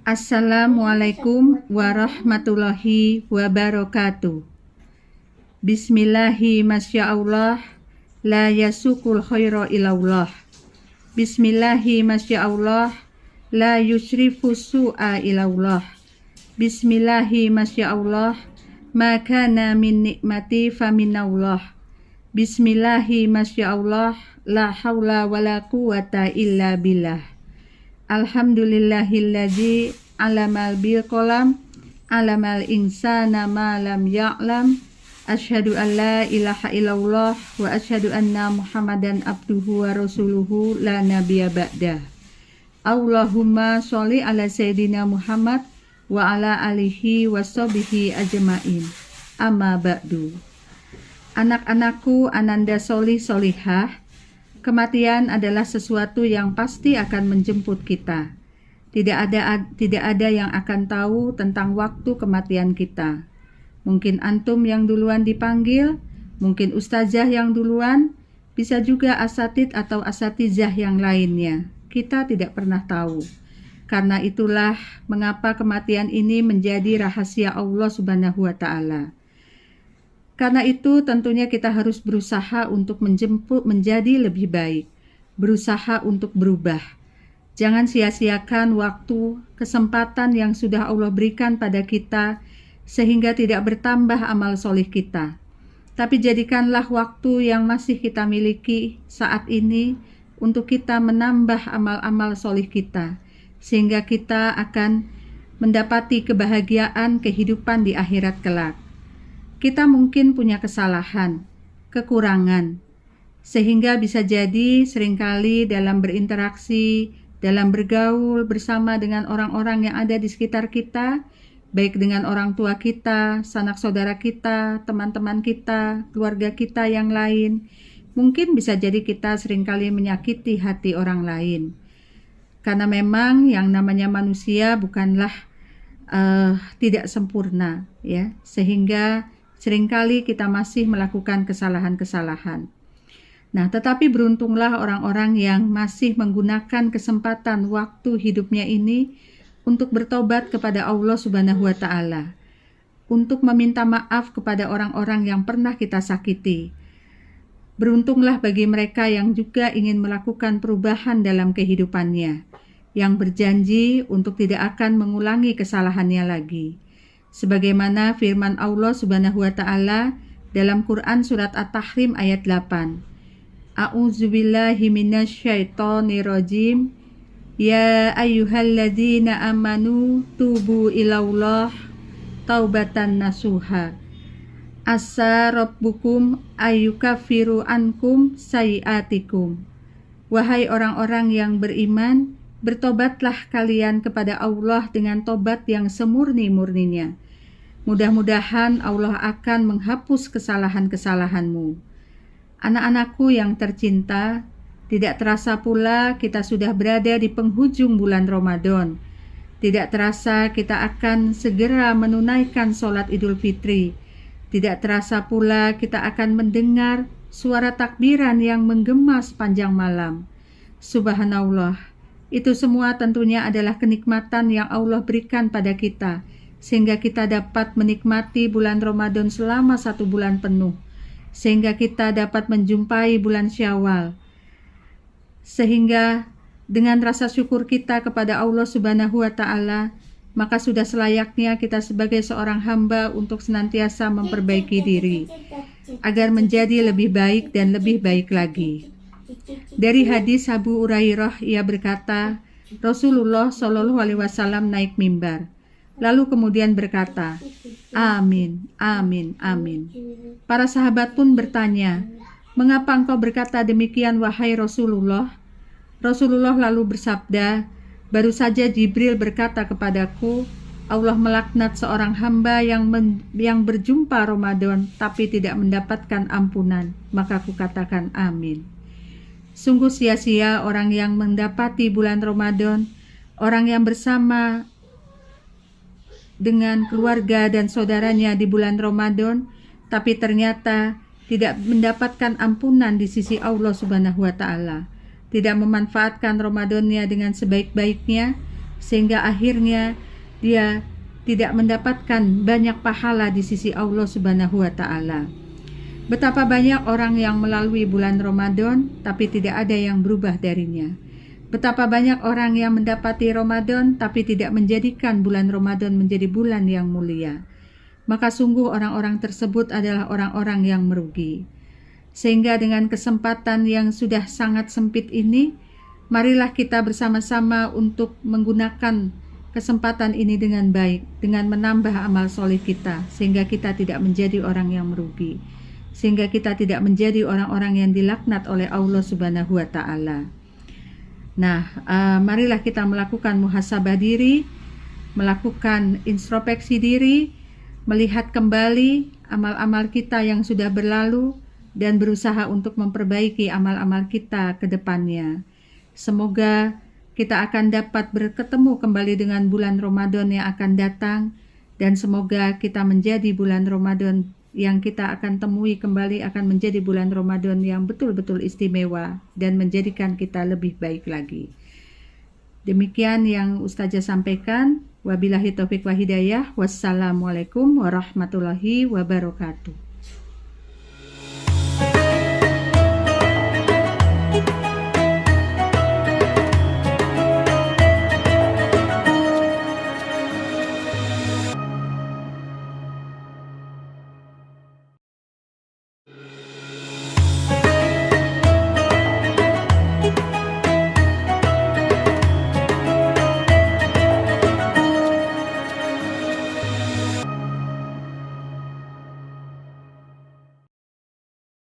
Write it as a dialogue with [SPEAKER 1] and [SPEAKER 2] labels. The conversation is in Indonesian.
[SPEAKER 1] Assalamualaikum warahmatullahi wabarakatuh. Bismillahi masyaallah, la yasukul khaira ilallah. Bismillahi masyaallah, la yusrifu su'a ilallah. Bismillahi masyaallah, ma kana min nikmati faminallah. Bismillahi masyaallah, la haula wala quwata illa billah. Alhamdulillahilladzi alamal bil qalam, alamal insana ma lam ya'lam. Asyhadu an la ilaha illallah wa asyhadu anna Muhammadan abduhu wa rasuluhu la nabiyya ba'dah. Allahumma sholli ala sayyidina Muhammad wa ala alihi wa sahbihi ajma'in. Amma ba'du. Anak-anakku ananda solih solihah, kematian adalah sesuatu yang pasti akan menjemput kita. Tidak ada yang akan tahu tentang waktu kematian kita. Mungkin antum yang duluan dipanggil, mungkin ustazah yang duluan, bisa juga asatid atau asatizah yang lainnya. Kita tidak pernah tahu. Karena itulah mengapa kematian ini menjadi rahasia Allah Subhanahu wa Ta'ala. Karena itu tentunya kita harus berusaha untuk menjemput menjadi lebih baik, berusaha untuk berubah. Jangan sia-siakan waktu, kesempatan yang sudah Allah berikan pada kita, sehingga tidak bertambah amal solih kita. Tapi jadikanlah waktu yang masih kita miliki saat ini untuk kita menambah amal-amal solih kita, sehingga kita akan mendapati kebahagiaan kehidupan di akhirat kelak. Kita mungkin punya kesalahan, kekurangan, sehingga bisa jadi seringkali dalam berinteraksi, dalam bergaul bersama dengan orang-orang yang ada di sekitar kita, baik dengan orang tua kita, sanak saudara kita, teman-teman kita, keluarga kita yang lain. Mungkin bisa jadi kita seringkali menyakiti hati orang lain. Karena memang yang namanya manusia bukanlah tidak sempurna, ya. Sehingga seringkali kita masih melakukan kesalahan-kesalahan. Nah, tetapi beruntunglah orang-orang yang masih menggunakan kesempatan waktu hidupnya ini untuk bertobat kepada Allah Subhanahu wa Ta'ala, untuk meminta maaf kepada orang-orang yang pernah kita sakiti. Beruntunglah bagi mereka yang juga ingin melakukan perubahan dalam kehidupannya, yang berjanji untuk tidak akan mengulangi kesalahannya lagi. Sebagaimana firman Allah Subhanahu wa Ta'ala dalam Quran surat At-Tahrim ayat 8. A'udzubillahi minasyaitonirrajim. Ya ayyuhalladzina amanu tubu ilallah taubatan nasuha. Asa rabbukum ayyukaffiru ankum sayiatikum. Wahai orang-orang yang beriman, bertobatlah kalian kepada Allah dengan tobat yang semurni-murninya. Mudah-mudahan Allah akan menghapus kesalahan-kesalahanmu. Anak-anakku yang tercinta, tidak terasa pula kita sudah berada di penghujung bulan Ramadan. Tidak terasa kita akan segera menunaikan sholat Idul Fitri. Tidak terasa pula kita akan mendengar suara takbiran yang menggema sepanjang malam. Subhanallah, itu semua tentunya adalah kenikmatan yang Allah berikan pada kita, sehingga kita dapat menikmati bulan Ramadan selama 1 bulan penuh, sehingga kita dapat menjumpai bulan Syawal. Sehingga dengan rasa syukur kita kepada Allah Subhanahu wa Ta'ala, maka sudah selayaknya kita sebagai seorang hamba untuk senantiasa memperbaiki diri agar menjadi lebih baik dan lebih baik lagi. Dari hadis Abu Hurairah, ia berkata, Rasulullah Shallallahu Alaihi Wasallam naik mimbar, lalu kemudian berkata, Amin, amin, amin. Para sahabat pun bertanya, mengapa engkau berkata demikian wahai Rasulullah? Rasulullah lalu bersabda, baru saja Jibril berkata kepadaku, Allah melaknat seorang hamba yang berjumpa Ramadan tapi tidak mendapatkan ampunan. Maka aku katakan amin. Sungguh sia-sia orang yang mendapati bulan Ramadan, orang yang bersama dengan keluarga dan saudaranya di bulan Ramadan, tapi ternyata tidak mendapatkan ampunan di sisi Allah Subhanahu wa Ta'ala, tidak memanfaatkan Ramadannya dengan sebaik-baiknya, sehingga akhirnya dia tidak mendapatkan banyak pahala di sisi Allah Subhanahu wa Ta'ala. Betapa banyak orang yang melalui bulan Ramadan tapi tidak ada yang berubah darinya. Betapa banyak orang yang mendapati Ramadan tapi tidak menjadikan bulan Ramadan menjadi bulan yang mulia. Maka sungguh orang-orang tersebut adalah orang-orang yang merugi. Sehingga dengan kesempatan yang sudah sangat sempit ini, marilah kita bersama-sama untuk menggunakan kesempatan ini dengan baik, dengan menambah amal soleh kita, sehingga kita tidak menjadi orang yang merugi, sehingga kita tidak menjadi orang-orang yang dilaknat oleh Allah Subhanahu wa Ta'ala. Nah, marilah kita melakukan muhasabah diri, melakukan introspeksi diri, melihat kembali amal-amal kita yang sudah berlalu, dan berusaha untuk memperbaiki amal-amal kita ke depannya. Semoga kita akan dapat berketemu kembali dengan bulan Ramadan yang akan datang, dan semoga kita menjadi bulan Ramadan yang kita akan temui kembali akan menjadi bulan Ramadan yang betul-betul istimewa dan menjadikan kita lebih baik lagi. Demikian yang Ustazah sampaikan. Wabillahi taufiq wa hidayah. Wassalamualaikum warahmatullahi wabarakatuh.